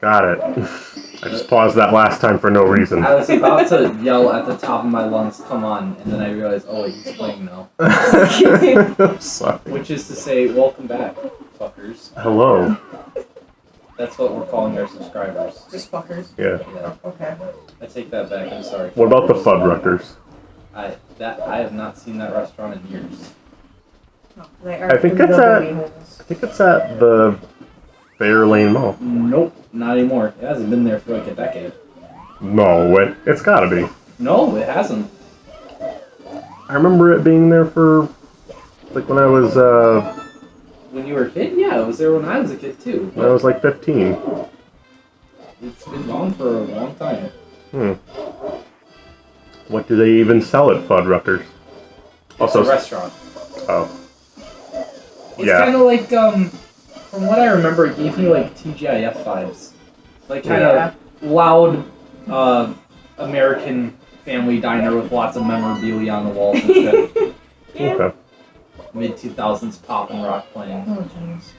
Got it. I just paused that last time for no reason. I was about to yell at the top of my lungs, come on, and then I realized, oh wait, he's playing now. I'm sorry. Which is to say, welcome back, fuckers. Hello. That's what we're calling our subscribers. Just fuckers. Yeah. Okay. I take that back, I'm sorry. What about the Fuddruckers? I have not seen that restaurant in years. No, they are I think it's at the Fair Lane Mall. Nope, not anymore. It hasn't been there for like a decade. No, wait, it's gotta be. No, it hasn't. I remember it being there for, like, when I was, When you were a kid? Yeah, it was there when I was a kid too. when I was like 15. It's been gone for a long time. What do they even sell at Fuddruckers? It's a restaurant. Oh. It's kind of like, from what I remember, it gave me like TGIF vibes. Like kind of loud, American family diner with lots of memorabilia on the walls and shit. Okay. Mid-2000s pop and rock playing. Oh, jeez.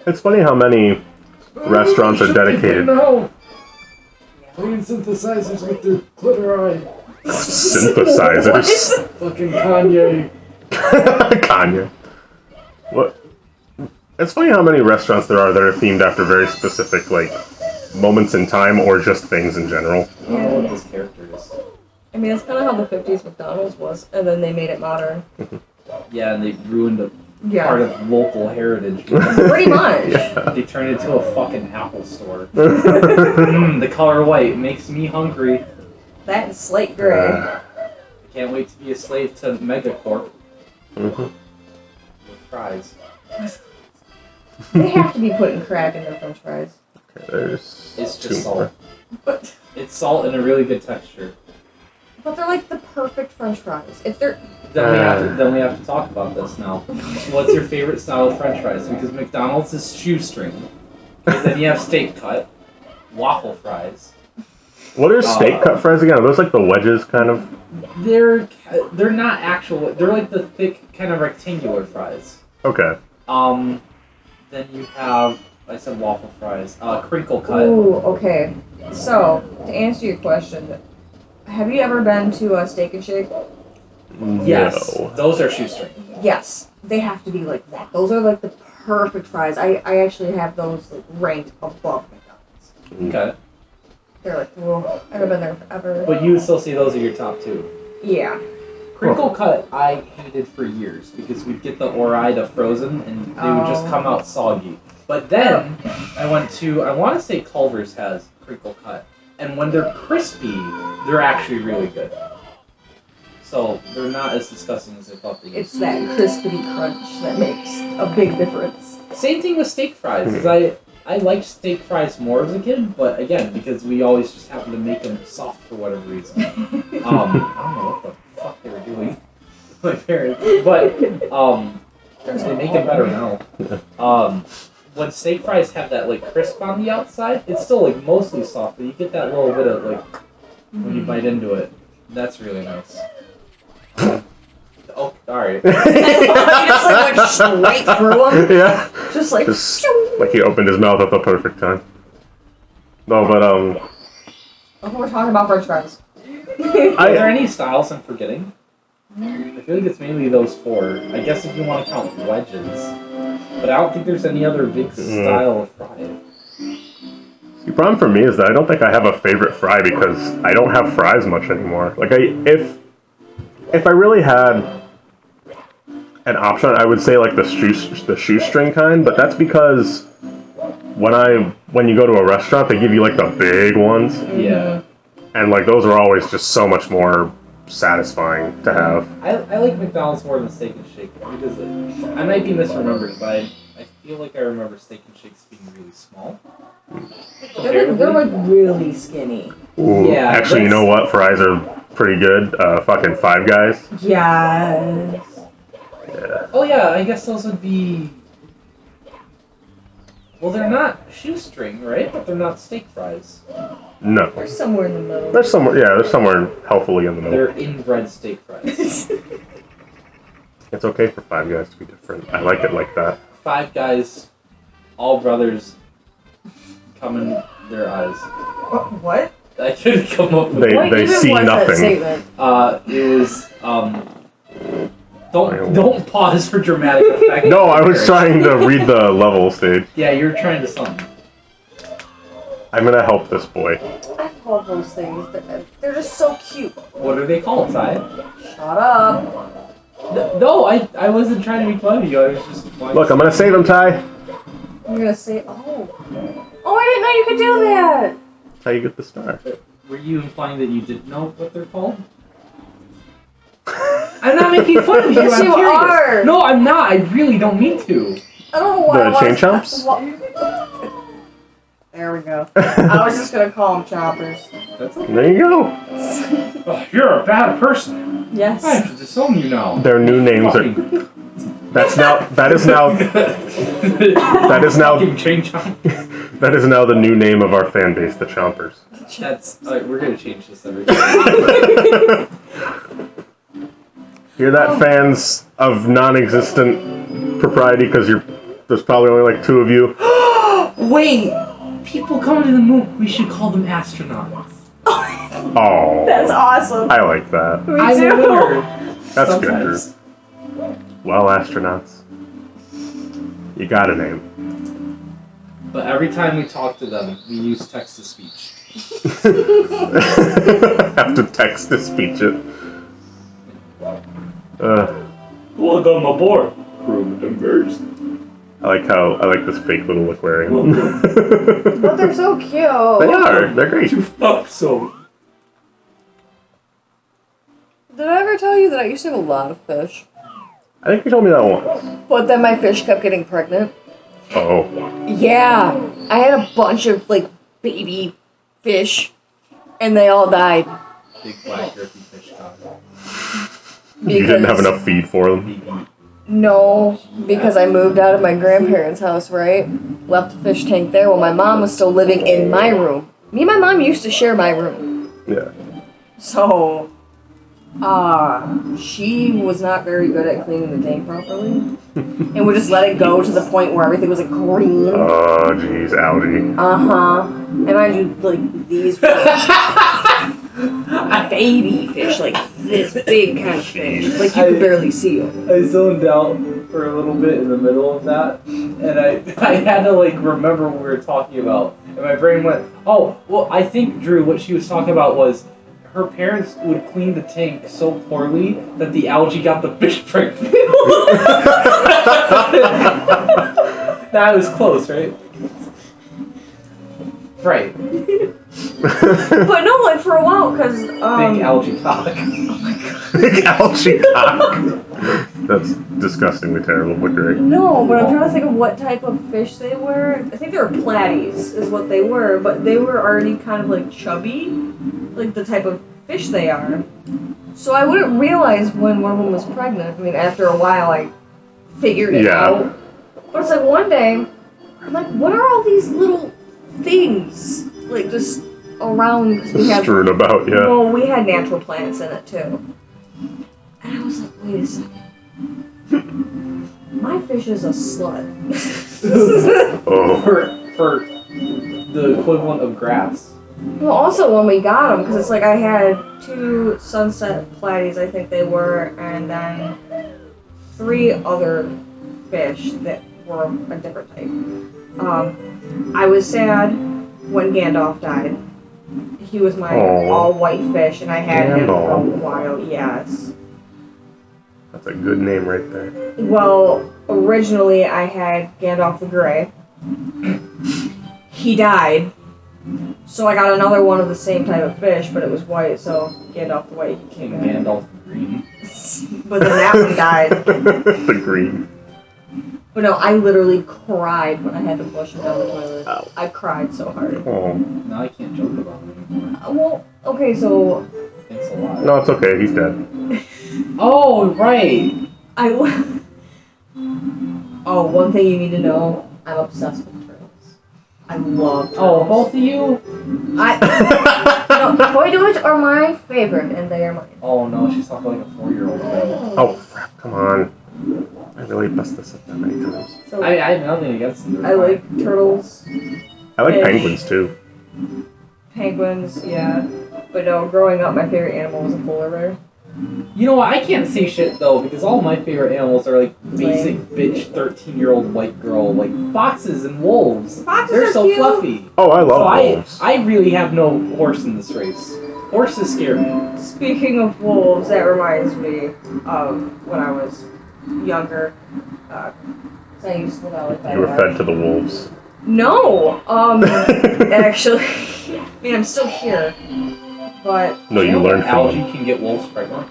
It's funny how many restaurants are dedicated. No! Playing synthesizers with their glitter eye. Synthesizers. Fucking Kanye. Kanye. What? It's funny how many restaurants there are that are themed after very specific, like, moments in time or just things in general. I don't know what this character is. I mean, that's kind of how the 50s McDonald's was, and then they made it modern. Yeah, and they ruined a Yeah. part of local heritage. Pretty much. Yeah. They turned it into a fucking Apple store. The color white makes me hungry. That and slate gray. I can't wait to be a slave to Megacorp with fries. They have to be putting crack in their french fries. Okay, there's It's two just salt. more. But It's salt and a really good texture. they're like the perfect french fries. If they're... Then we have to talk about this now. What's your favorite style of french fries? Because McDonald's is shoestring. And then you have steak cut, waffle fries. What are steak cut fries again? Are those like the wedges, kind of? They're not actual. They're like the thick, kind of rectangular fries. Okay. Then you have, I said waffle fries. Crinkle cut. Ooh, okay. So, to answer your question, have you ever been to a Steak and Shake? Yes, No. those are shoestring. Yes, they have to be like that. Those are like the perfect fries. I actually have those like ranked above McDonald's. Okay. They're like, whoa, I haven't been there forever. But you would still see those at your top two. Yeah. Crinkle cut I hated for years because we'd get the Ore-Ida frozen and they would just come out soggy. But then I went to, I want to say Culver's has crinkle cut. And when they're crispy, they're actually really good. So they're not as disgusting as I thought they It's used to that crispity crunch that makes a big difference. be. Same thing with steak fries. 'Cause I liked steak fries more as a kid, but again, because we always just happened to make them soft for whatever reason. I don't know what the fuck they were doing with my parents, but they make them better now. When steak fries have that like crisp on the outside, it's still like mostly soft, but you get that little bit of like when you bite into it. That's really nice. Oh, alright. You just like went straight through them. Yeah. Just like, Like he opened his mouth at the perfect time. No, but oh, we're talking about french fries. Are there any styles I'm forgetting? I feel like it's mainly those four. I guess if you want to count wedges. But I don't think there's any other big style of fry. the problem for me is that I don't think I have a favorite fry because I don't have fries much anymore. Like if I really had an option, I would say like the shoestring kind, but that's because when you go to a restaurant, they give you like the big ones, Yeah. and like those are always just so much more satisfying to have. I like McDonald's more than Steak and Shake because I might be misremembering, but I feel like I remember Steak and Shakes being really small. They're like really skinny. Ooh, Yeah, actually, you that's- know what? Fries are pretty good. Fucking Five Guys. Yes. Yeah. Oh yeah, I guess those would be. Well, they're not shoestring, right? But they're not steak fries. No. They're somewhere in the middle. They're somewhere. Yeah, they're somewhere healthfully in the middle. They're inbred steak fries. It's okay for Five Guys to be different. I like it like that. Five Guys, all brothers, come in their eyes. What? I couldn't come up with What They even see was that nothing. statement? It was don't pause for dramatic effect. No, I was trying to read the level stage. Yeah, you're trying to something. I'm gonna help this boy. I love those things. They're just so cute. What are they called, Ty? Shut up. No, I wasn't trying to be funny. I was just. Look, I'm gonna save him, Ty. You're gonna say, oh, I didn't know you could do that. That's how you get the star. Were you implying that you didn't know what they're called? I'm not making fun of you. Yes, I'm you curious. are. No, I'm not. I really don't mean to. I don't know why. The chain chomps? There we go. I was just gonna call them choppers. That's okay. There you go. Oh, you're a bad person. Yes. I have to disown you now. Their new names are. That Fucking chain chomp. is now the new name of our fan base, the Chompers. That's alright. We're gonna change this every time. Hear that, fans of non-existent propriety? Because there's probably only like 2 of you. Wait, people coming to the moon. We should call them astronauts. Oh, That's awesome. I like that. Me I'm a too. winner. That's Sometimes. good. Well, astronauts, you got a name. But every time we talk to them, we use text to speech. Have to text to speech it. Welcome aboard, crew members. I like this fake little aquarium. But they're so cute. They are. They're great. Fuck so. Did I ever tell you that I used to have a lot of fish? I think you told me that once. But then my fish kept getting pregnant. Oh. Yeah. I had a bunch of, like, baby fish. And they all died. Big black girthy fish cock. You didn't have enough feed for them. No, because I moved out of my grandparents' house, right? Left the fish tank there while my mom was still living in my room. Me and my mom used to share my room. Yeah. So, she was not very good at cleaning the tank properly. And would just let it go to the point where everything was like green. Oh, jeez, Audi. Uh-huh. And I do like these baby fish, like this big kind of fish. Like you could barely see them. I zoned out for a little bit in the middle of that, and I had to like remember what we were talking about, and my brain went, oh, well, I think Drew, what she was talking about was her parents would clean the tank so poorly that the algae got the fish pregnant. That was close, right? Right. But no, like for a while, because Big algae cock. Big algae cock. That's disgustingly terrible, but great. No, but I'm trying to think of what type of fish they were. I think they were platies, is what they were, but they were already kind of like chubby, like the type of fish they are. So I wouldn't realize when one of them was pregnant. I mean, after a while, I figured it out. But it's like one day, I'm like, what are all these little things like just around? Cause we had strewn about, yeah. Well, we had natural plants in it too, and I was like, wait a second. My fish is a slut. Oh. For the equivalent of grass. Well, also when we got them, because it's like I had 2 sunset platies, I think they were, and then 3 other fish that were a different type. I was sad when Gandalf died. He was my all-white fish, and I had him for a while. Yes. That's a good name right there. Well, originally I had Gandalf the Grey. He died. So I got another one of the same type of fish, but it was white, so Gandalf the White King came in. Gandalf the Green. But then that one died. The green. But no, I literally cried when I had to flush him down the toilet. Ow. I cried so hard. Oh. Now I can't joke about it anymore. Well, okay, so Thanks a lot. No, it's okay. He's dead. Oh, right. Oh, one thing you need to know, I'm obsessed with turtles. I love turtles. Oh, both of you? No, Toy Doors are my favorite, and they are mine. Oh no, she's talking like a 4-year-old. Oh, crap. Come on. I really messed this up that many times. So I have nothing against them. I like turtles. I like fish. penguins too. Penguins, yeah. But no, growing up, my favorite animal was a polar bear. You know what? I can't say shit though because all my favorite animals are like basic bitch 13-year-old white girl like foxes and wolves. Foxes They're are so cute. fluffy. Oh, I So love wolves. I really have no horse in this race. Horses scare me. Speaking of wolves, that reminds me of when I was younger. 'Cause I used to live out like that. You were fed to the wolves. No, actually, I mean I'm still here, but No, you learned from algae them. can get wolves pregnant.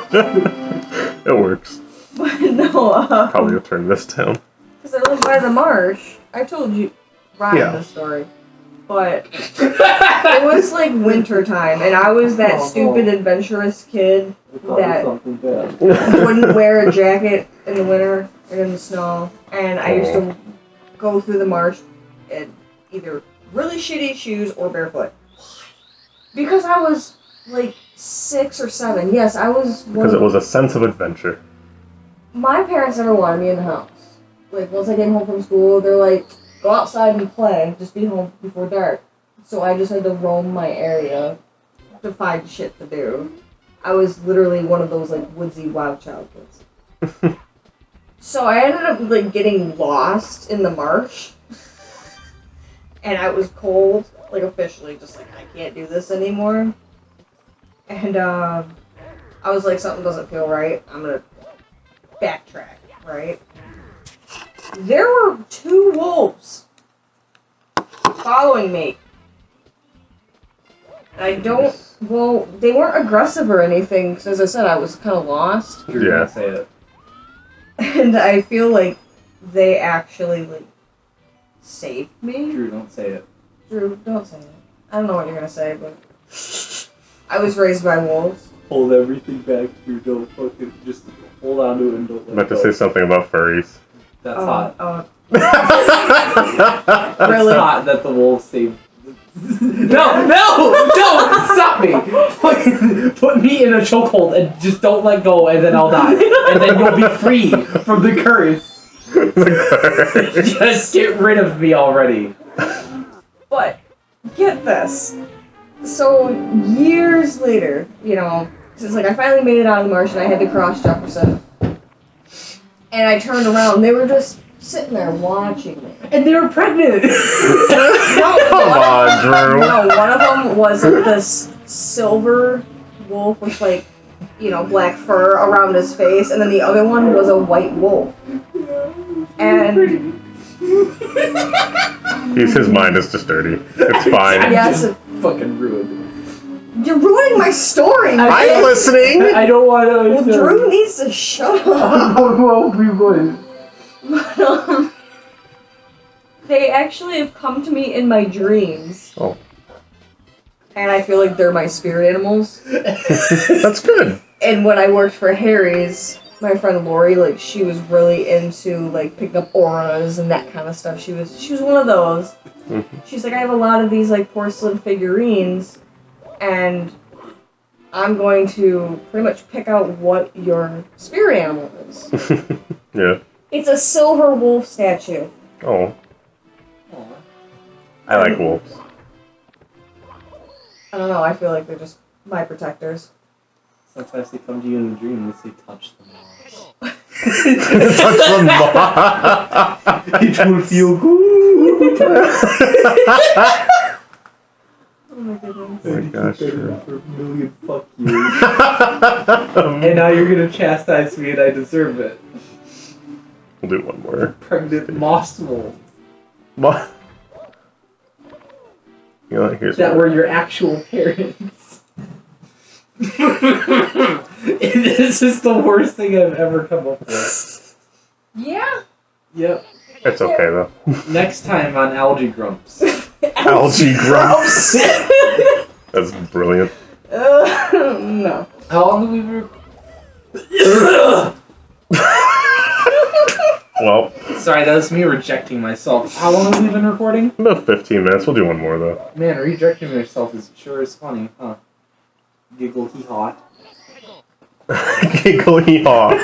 It works. But no, Probably will turn this down. because I live by the marsh. I told you, Ryan, Yeah. this story, but it was like winter time, and I was that stupid adventurous kid that something bad. wouldn't wear a jacket in the winter or in the snow, and I used to go through the marsh in either really shitty shoes or barefoot. Because I was like 6 or 7. Yes, I was one. Because it was a sense of adventure. My parents never wanted me in the house. Like, once I came home from school, they're like, go outside and play, just be home before dark. So I just had to roam my area to find shit to do. I was literally one of those, like, woodsy wild child kids. So I ended up, like, getting lost in the marsh. And I was cold, like, officially, just like, I can't do this anymore. And, I was like, something doesn't feel right. I'm gonna backtrack, right? There were 2 wolves following me. I don't, well, they weren't aggressive or anything, because as I said, I was kind of lost. You're Yeah. gonna say it. And I feel like they actually, like, saved me. Drew, don't say it. Drew, don't say it. I don't know what you're gonna say, but I was raised by wolves. Hold everything back, Drew. Don't fucking just hold on to it and don't I let meant to go. say something about furries. That's hot. Really? It's hot that the wolves saved. No! Stop me! Fucking put me in a chokehold and just don't let go, and then I'll die, and then you'll be free from the curse. Just get rid of me already. But, get this. So, years later, you know, it's like I finally made it out of the marsh and I had to cross Jefferson. And I turned around and they were just sitting there watching me. And they were pregnant! Come on, Drew. No, one of them was like this silver wolf with like, you know, black fur around his face, and then the other one was a white wolf. And His mind is just dirty. It's fine. yes, Fucking ruined. you're ruining my story. I'm listening. I don't want to. Well, Drew needs to shut up. Well, we would. But, they actually have come to me in my dreams. Oh. And I feel like they're my spirit animals. That's good. And when I worked for Harry's, my friend Lori, like, she was really into, like, picking up auras and that kind of stuff. She was one of those. She's like, I have a lot of these, like, porcelain figurines, and I'm going to pretty much pick out what your spirit animal is. Yeah. It's a silver wolf statue. Oh. I like wolves. I don't know, I feel like they're just my protectors. Sometimes they come to you in a dream and they say, touch them all. Touch them all. It will feel good. Oh my goodness. Oh my gosh. For a million fuck you. And now you're gonna chastise me and I deserve it. We'll do one more. Pregnant moss wolf. What? You know what? Here's That one. were your actual parents. This is the worst thing I've ever come up with. Yeah? Yep. It's okay though. Next time on Algae Grumps. Algae grumps. That's brilliant. No. How long have we been... Well, Sorry, that was me rejecting myself. How long have we been recording? about 15 minutes. We'll do one more though. Man, rejecting myself is sure is funny, huh? Giggle hee haw. Giggly haw.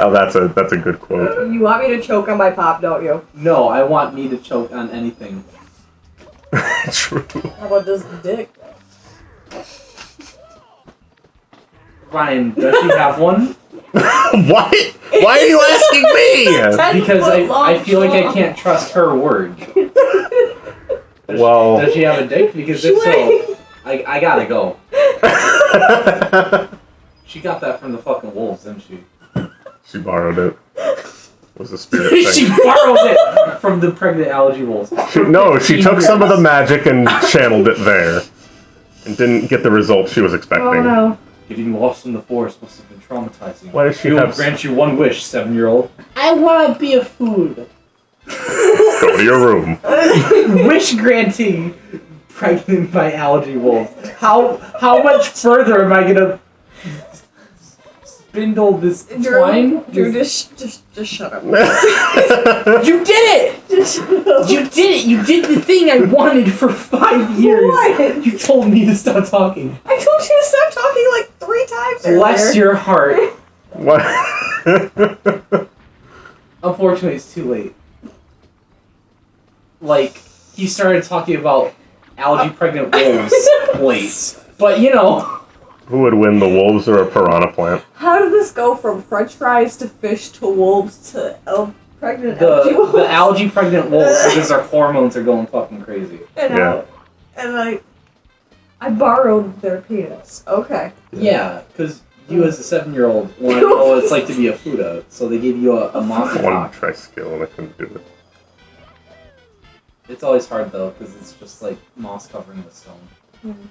Oh, that's a good quote. You want me to choke on my pop, don't you? No, I want me to choke on anything. True. How about this dick? Ryan, does she have one? What? Why are you asking me? Because I feel like I can't trust her word. Well, Does she have a dick? Because if so, I gotta go. She got that from the fucking wolves, didn't she? she borrowed it. It was a spirit thing. She borrowed it from the pregnant algae wolves. She took some of the magic and channeled it there, and didn't get the results she was expecting. Oh no. Getting lost in the forest must have been traumatizing. Why does she We will have? grant you one wish, 7-year-old. I want to be a food. Go to your room. Wish granting, pregnant by algae wolves. How much further am I gonna spindle this twine? Drew, just shut up. You did it! Just shut up. You did it! You did the thing I wanted for 5 years! What? You told me to stop talking. I told you to stop talking like 3 times Bless earlier. your heart. What? Unfortunately, it's too late. Like, he started talking about algae pregnant wolves late. But, you know. Who would win, the wolves or a piranha plant? How did this go from French fries to fish to wolves to pregnant algae wolves? The algae pregnant wolves, because their hormones are going fucking crazy. And I borrowed their penis. Okay. Yeah, because you as a 7-year-old want to know what it's like to be a Fuda, so they give you a monster I wanted cock. to try skill and I couldn't do it. It's always hard though, because it's just like moss covering the stone. Mm-hmm.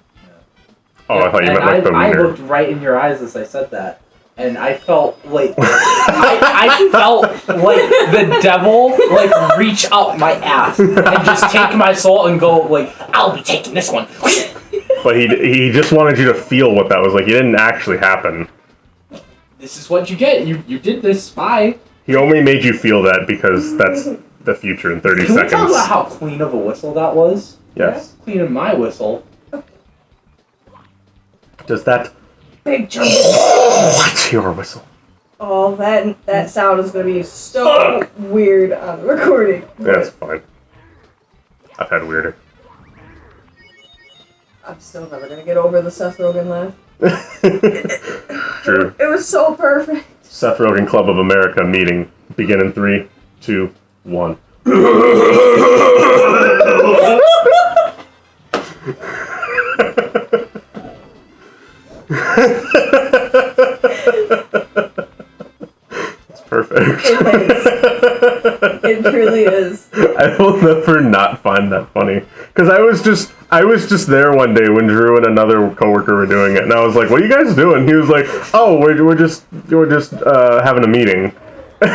Oh, I thought you meant like the I wiener. looked right in your eyes as I said that, and I felt like I felt like the devil like reach out my ass and just take my soul and go like, I'll be taking this one. But he just wanted you to feel what that was like. It didn't actually happen. This is what you get. You did this. Bye. He only made you feel that because that's the future in 30 Can seconds. we talk about how clean of a whistle that was? Yes. Clean of my whistle. Does that... Big chunk. What's your whistle? Oh, that sound is gonna be so weird on the recording. That's fine. I've had weirder. I'm still never gonna get over the Seth Rogen laugh. True. It was so perfect. Seth Rogen Club of America meeting. Begin in 3, 2, 1. It's perfect. It truly is. I will never not find that funny. Because I was just there one day when Drew and another coworker were doing it, and I was like, "What are you guys doing?" He was like, "Oh, we're just having a meeting." And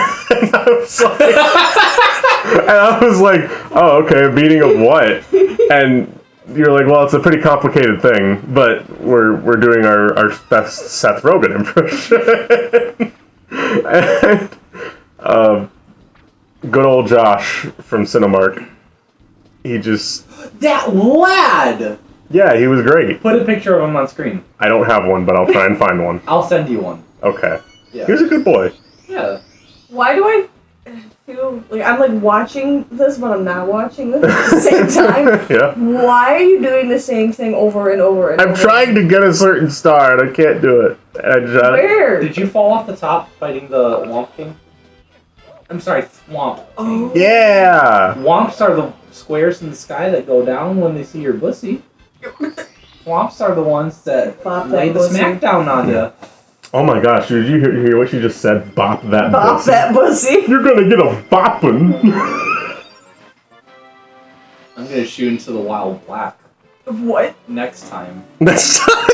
I was like, "Oh, okay, a meeting of what?" And you're like, "Well, it's a pretty complicated thing, but we're doing our best Seth Rogen impression." And good old Josh from Cinemark. He just... That lad! Yeah, he was great. Put a picture of him on screen. I don't have one, but I'll try and find one. I'll send you one. Okay. Yeah. He was a good boy. Yeah. Why do I feel like I'm like watching this, but I'm not watching this at the same time? Yeah. Why are you doing the same thing over and over and I'm over? trying to get a certain star, and I can't do it. Where? Did you fall off the top fighting the Womp King? I'm sorry, Thwomp. Oh. Yeah! Womps are the squares in the sky that go down when they see your pussy. Thwomps are the ones that Bop lay that the pussy. smackdown on you. Oh my gosh, did you hear what she just said? Bop that Bop pussy. that pussy. You're gonna get a boppin'. I'm gonna shoot into the wild black What? next time. Next time.